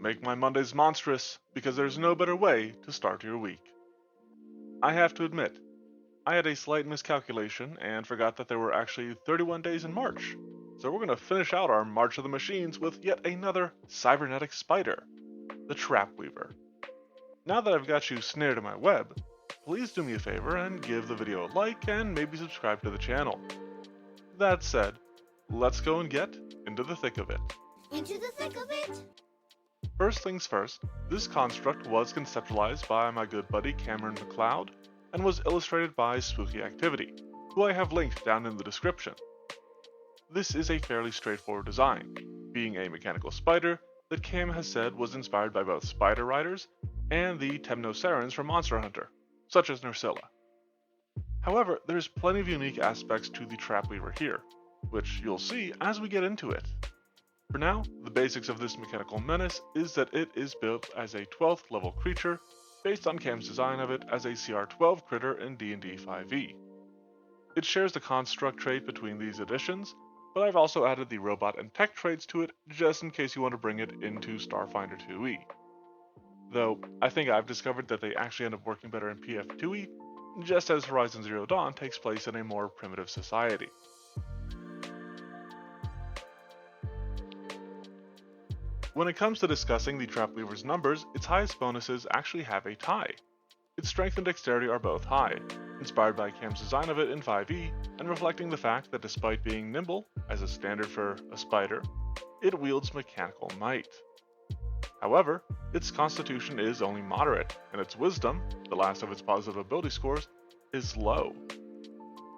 make my Mondays monstrous because there's no better way to start your week. I have to admit, I had a slight miscalculation and forgot that there were actually 31 days in March. So we're going to finish out our March of the Machines with yet another cybernetic spider, the Trapweaver. Now that I've got you snared in my web, please do me a favor and give the video a like and maybe subscribe to the channel. That said, let's go and get into the thick of it. Into the thick of it. First things first, this construct was conceptualized by my good buddy Cameron McLeod and was illustrated by Spooky Activity, who I have linked down in the description. This is a fairly straightforward design, being a mechanical spider that Cam has said was inspired by both spider riders and the Temnocerans from Monster Hunter, such as Nursilla. However, there's plenty of unique aspects to the Trapweaver here, which you'll see as we get into it. For now, the basics of this mechanical menace is that it is built as a 12th level creature based on Cam's design of it as a CR12 critter in D&D 5e. It shares the construct trait between these editions, but I've also added the robot and tech traits to it just in case you want to bring it into Starfinder 2e. Though, I think I've discovered that they actually end up working better in PF2e, just as Horizon Zero Dawn takes place in a more primitive society. When it comes to discussing the Trapweaver's numbers, its highest bonuses actually have a tie. Its strength and dexterity are both high, inspired by Cam's design of it in 5e, and reflecting the fact that despite being nimble, as a standard for a spider, it wields mechanical might. However, its constitution is only moderate, and its wisdom, the last of its positive ability scores, is low.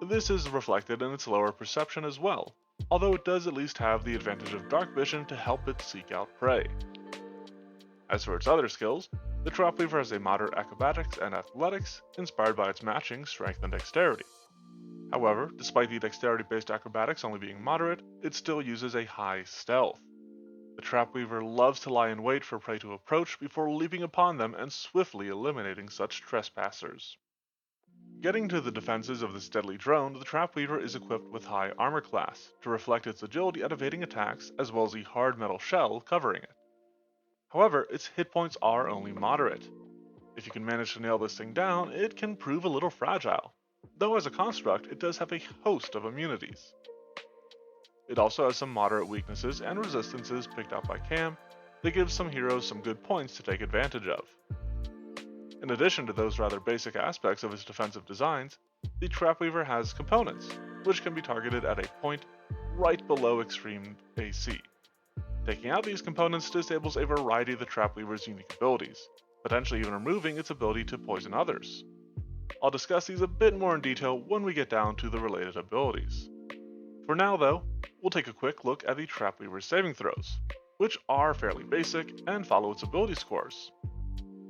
This is reflected in its lower perception as well, although it does at least have the advantage of dark vision to help it seek out prey. As for its other skills, the Trapweaver has a moderate acrobatics and athletics, inspired by its matching strength and dexterity. However, despite the dexterity-based acrobatics only being moderate, it still uses a high stealth. The Trapweaver loves to lie in wait for prey to approach before leaping upon them and swiftly eliminating such trespassers. Getting to the defenses of this deadly drone, the Trapweaver is equipped with high armor class to reflect its agility at evading attacks as well as the hard metal shell covering it. However, its hit points are only moderate. If you can manage to nail this thing down, it can prove a little fragile, though as a construct it does have a host of immunities. It also has some moderate weaknesses and resistances picked out by Cam that gives some heroes some good points to take advantage of. In addition to those rather basic aspects of its defensive designs, the Trapweaver has components, which can be targeted at a point right below extreme AC. Taking out these components disables a variety of the Trapweaver's unique abilities, potentially even removing its ability to poison others. I'll discuss these a bit more in detail when we get down to the related abilities. For now though, we'll take a quick look at the Trapweaver's saving throws, which are fairly basic and follow its ability scores.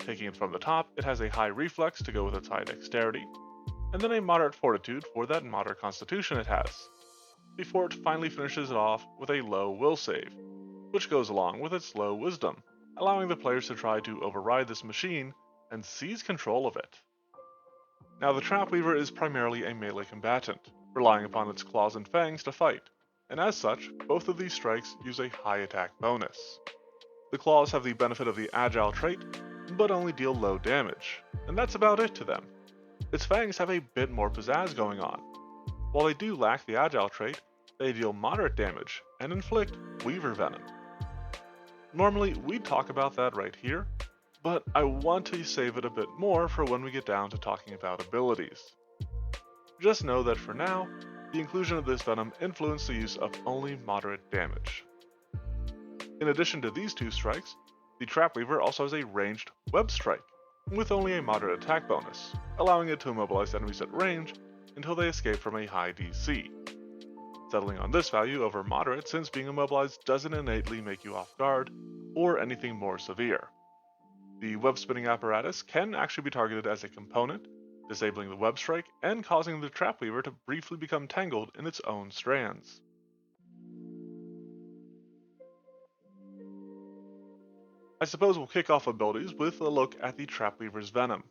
Taking it from the top, it has a high reflex to go with its high dexterity, and then a moderate fortitude for that moderate constitution it has, before it finally finishes it off with a low will save, which goes along with its low wisdom, allowing the players to try to override this machine and seize control of it. Now the Trapweaver is primarily a melee combatant, relying upon its claws and fangs to fight, and as such, both of these strikes use a high attack bonus. The claws have the benefit of the agile trait, but only deal low damage, and that's about it to them. Its fangs have a bit more pizzazz going on. While they do lack the agile trait, they deal moderate damage and inflict Weaver Venom. Normally, we'd talk about that right here, but I want to save it a bit more for when we get down to talking about abilities. Just know that for now, the inclusion of this venom influenced the use of only moderate damage. In addition to these two strikes, the Trapweaver also has a ranged web strike, with only a moderate attack bonus, allowing it to immobilize enemies at range until they escape from a high DC. Settling on this value over moderate since being immobilized doesn't innately make you off guard, or anything more severe. The web spinning apparatus can actually be targeted as a component, disabling the web strike and causing the Trapweaver to briefly become tangled in its own strands. I suppose we'll kick off abilities with a look at the Trapweaver's Venom.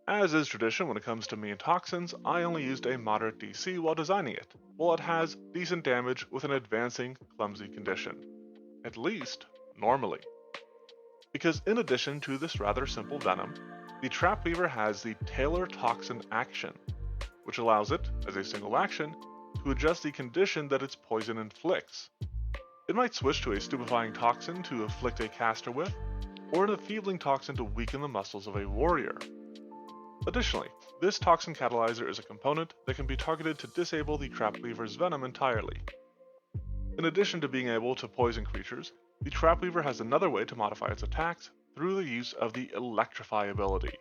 As is tradition when it comes to me and toxins, I only used a moderate DC while designing it, while it has decent damage with an advancing clumsy condition. At least, normally. because in addition to this rather simple venom, the Trapweaver has the Tailor Toxin action, which allows it, as a single action, to adjust the condition that its poison inflicts. It might switch to a stupefying toxin to afflict a caster with, or an enfeebling toxin to weaken the muscles of a warrior. Additionally, this toxin catalyzer is a component that can be targeted to disable the Trapweaver's venom entirely. In addition to being able to poison creatures, the Trapweaver has another way to modify its attacks through the use of the Electrify ability.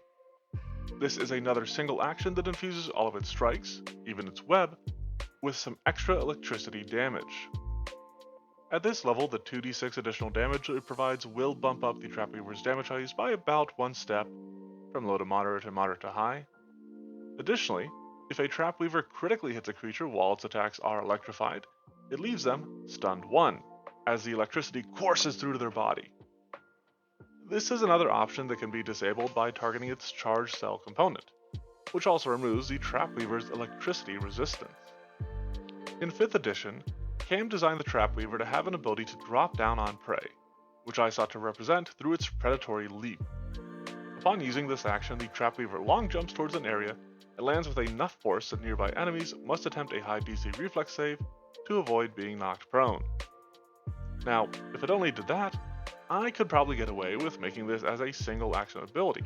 This is another single action that infuses all of its strikes, even its web, with some extra electricity damage. At this level, the 2d6 additional damage it provides will bump up the Trapweaver's damage values by about one step, from low to moderate and moderate to high. Additionally, if a Trapweaver critically hits a creature while its attacks are electrified, it leaves them stunned 1, as the electricity courses through to their body. This is another option that can be disabled by targeting its charged cell component, which also removes the Trapweaver's electricity resistance. In 5th edition, Cam designed the Trapweaver to have an ability to drop down on prey, which I sought to represent through its predatory leap. Upon using this action, the Trapweaver long jumps towards an area and lands with enough force that nearby enemies must attempt a high DC reflex save to avoid being knocked prone. Now, if it only did that, I could probably get away with making this as a single action ability.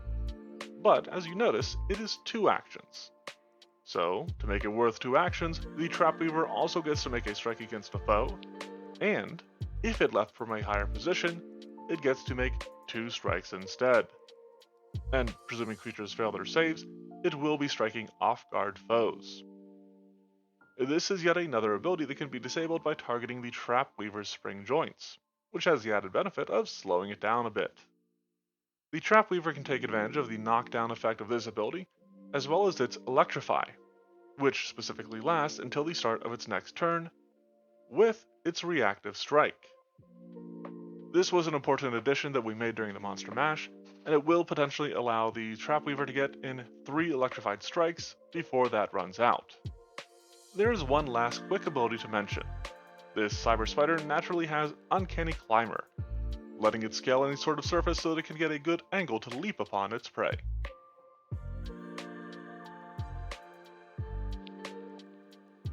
But as you notice, it is 2 actions. So, to make it worth 2 actions, the Trapweaver also gets to make a strike against a foe, and, if it left from a higher position, it gets to make 2 strikes instead. And presuming creatures fail their saves, it will be striking off-guard foes. This is yet another ability that can be disabled by targeting the Trapweaver's spring joints, which has the added benefit of slowing it down a bit. The Trapweaver can take advantage of the knockdown effect of this ability, as well as its Electrify, which specifically lasts until the start of its next turn, with its Reactive Strike. This was an important addition that we made during the Monster Mash, and it will potentially allow the Trapweaver to get in 3 electrified strikes before that runs out. There is one last quick ability to mention. This Cyber Spider naturally has Uncanny Climber, letting it scale any sort of surface so that it can get a good angle to leap upon its prey.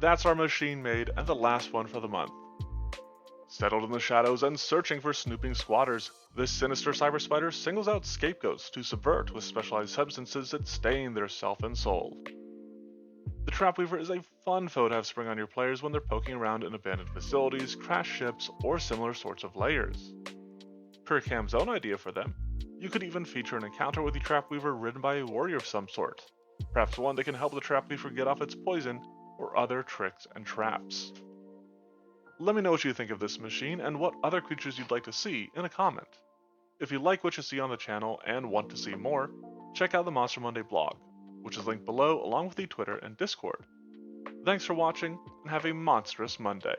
That's our machine made and the last one for the month. Settled in the shadows and searching for snooping squatters, this sinister cyber spider singles out scapegoats to subvert with specialized substances that stain their self and soul. The Trapweaver is a fun foe to have spring on your players when they're poking around in abandoned facilities, crashed ships, or similar sorts of layers. Per Cam's own idea for them, you could even feature an encounter with the Trapweaver ridden by a warrior of some sort, perhaps one that can help the Trapweaver get off its poison or other tricks and traps. Let me know what you think of this machine and what other creatures you'd like to see in a comment. If you like what you see on the channel and want to see more, check out the Monster Monday blog, which is linked below along with the Twitter and Discord. Thanks for watching, and have a monstrous Monday.